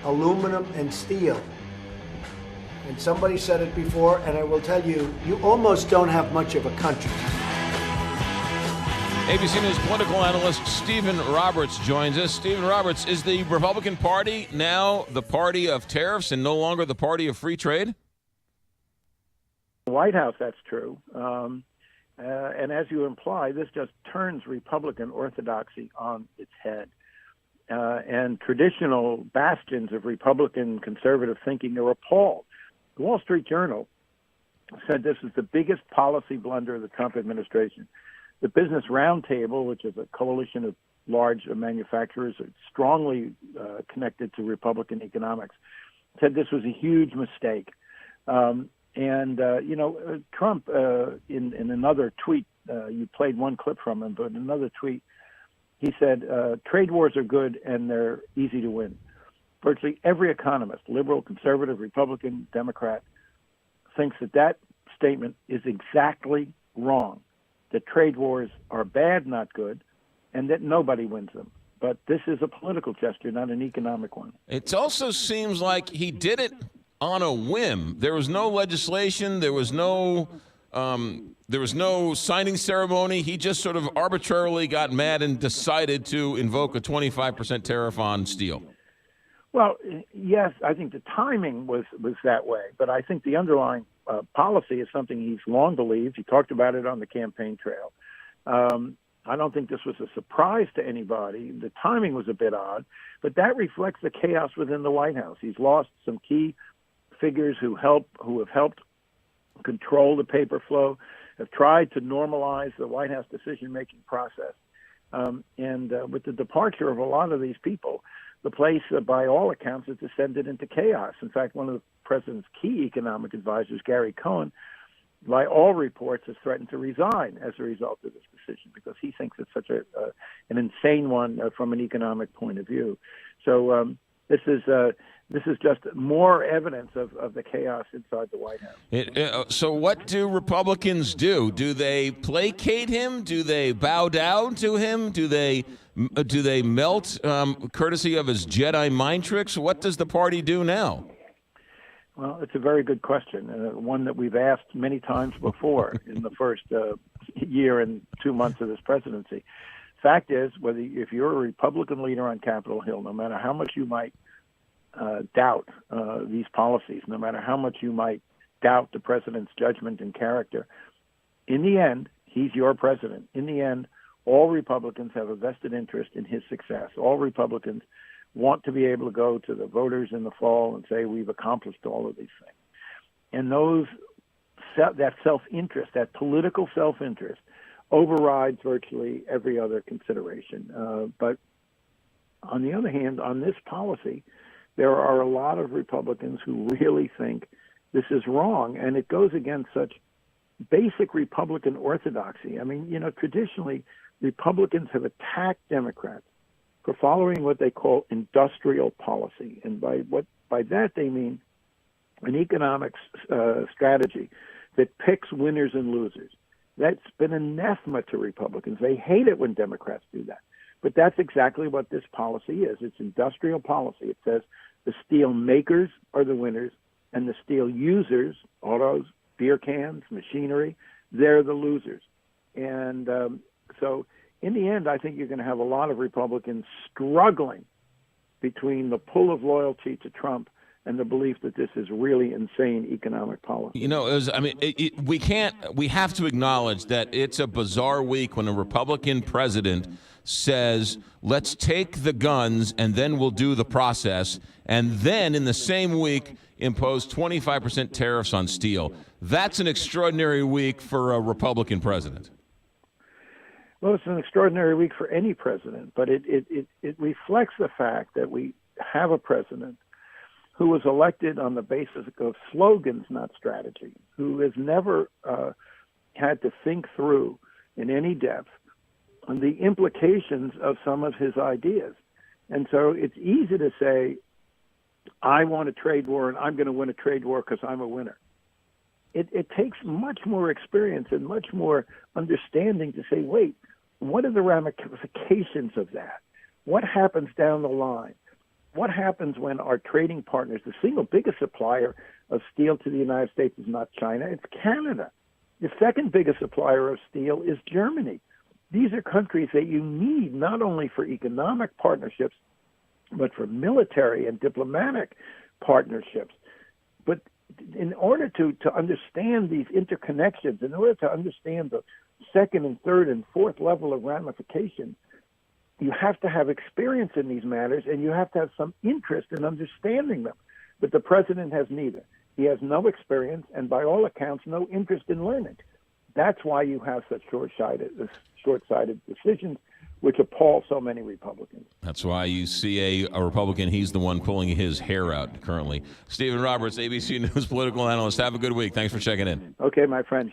aluminum and steel. And somebody said it before, and I will tell you, you almost don't have much of a country. ABC News political analyst Stephen Roberts joins us. Stephen Roberts, is the Republican Party now the party of tariffs and no longer the party of free trade? The White House, that's true. And as you imply, this just turns Republican orthodoxy on its head. And traditional bastions of Republican conservative thinking are appalled. The Wall Street Journal said this is the biggest policy blunder of the Trump administration. The Business Roundtable, which is a coalition of large manufacturers strongly connected to Republican economics, said this was a huge mistake. Trump, in another tweet, you played one clip from him, but in another tweet, he said, trade wars are good and they're easy to win. Virtually every economist, liberal, conservative, Republican, Democrat, thinks that statement is exactly wrong, that trade wars are bad, not good, and that nobody wins them. But this is a political gesture, not an economic one. It also seems like he did it on a whim. There was no legislation. There was no signing ceremony. He just sort of arbitrarily got mad and decided to invoke a 25% tariff on steel. Well, yes, I think the timing was that way, but I think the underlying policy is something he's long believed. He talked about it on the campaign trail. I don't think this was a surprise to anybody. The timing was a bit odd, but that reflects the chaos within the White House. He's lost some key figures who have helped control the paper flow, have tried to normalize the White House decision-making process. With the departure of a lot of these people, the place, by all accounts, has descended into chaos. In fact, one of the president's key economic advisors, Gary Cohn, by all reports, has threatened to resign as a result of this decision because he thinks it's such an insane one from an economic point of view. So this is just more evidence of the chaos inside the White House. So what do Republicans do? Do they placate him? Do they bow down to him? Do they melt courtesy of his Jedi mind tricks? What does the party do now? Well, it's a very good question, one that we've asked many times before in the first year and 2 months of this presidency. Fact is, if you're a Republican leader on Capitol Hill, no matter how much you might doubt these policies, no matter how much you might doubt the president's judgment and character, in the end, he's your president. In the end, all Republicans have a vested interest in his success. All Republicans want to be able to go to the voters in the fall and say, we've accomplished all of these things. And that self-interest, that political self-interest, overrides virtually every other consideration. But on the other hand, on this policy, there are a lot of Republicans who really think this is wrong, and it goes against such basic Republican orthodoxy. I mean, traditionally, Republicans have attacked Democrats for following what they call industrial policy. And by that they mean an economics strategy that picks winners and losers. That's been anathema to Republicans. They hate it when Democrats do that. But that's exactly what this policy is. It's industrial policy. It says the steel makers are the winners and the steel users, autos, beer cans, machinery, they're the losers. And so in the end, I think you're going to have a lot of Republicans struggling between the pull of loyalty to Trump and the belief that this is really insane economic policy. We have to acknowledge that it's a bizarre week when a Republican president says, let's take the guns and then we'll do the process, and then in the same week impose 25% tariffs on steel. That's an extraordinary week for a Republican president. Well, it's an extraordinary week for any president, but it reflects the fact that we have a president who was elected on the basis of slogans, not strategy, who has never had to think through in any depth on the implications of some of his ideas. And so it's easy to say, I want a trade war and I'm going to win a trade war because I'm a winner. It takes much more experience and much more understanding to say, wait, what are the ramifications of that? What happens down the line? what happens when our trading partners, the single biggest supplier of steel to the United States is not China, it's Canada. The second biggest supplier of steel is Germany. These are countries that you need not only for economic partnerships, but for military and diplomatic partnerships. But in order to understand these interconnections, in order to understand the second and third and fourth level of ramifications, you have to have experience in these matters, and you have to have some interest in understanding them. But the president has neither. He has no experience, and by all accounts, no interest in learning. That's why you have such short-sighted decisions, which appall so many Republicans. That's why you see a Republican, he's the one pulling his hair out currently. Stephen Roberts, ABC News political analyst. Have a good week. Thanks for checking in. Okay, my friend.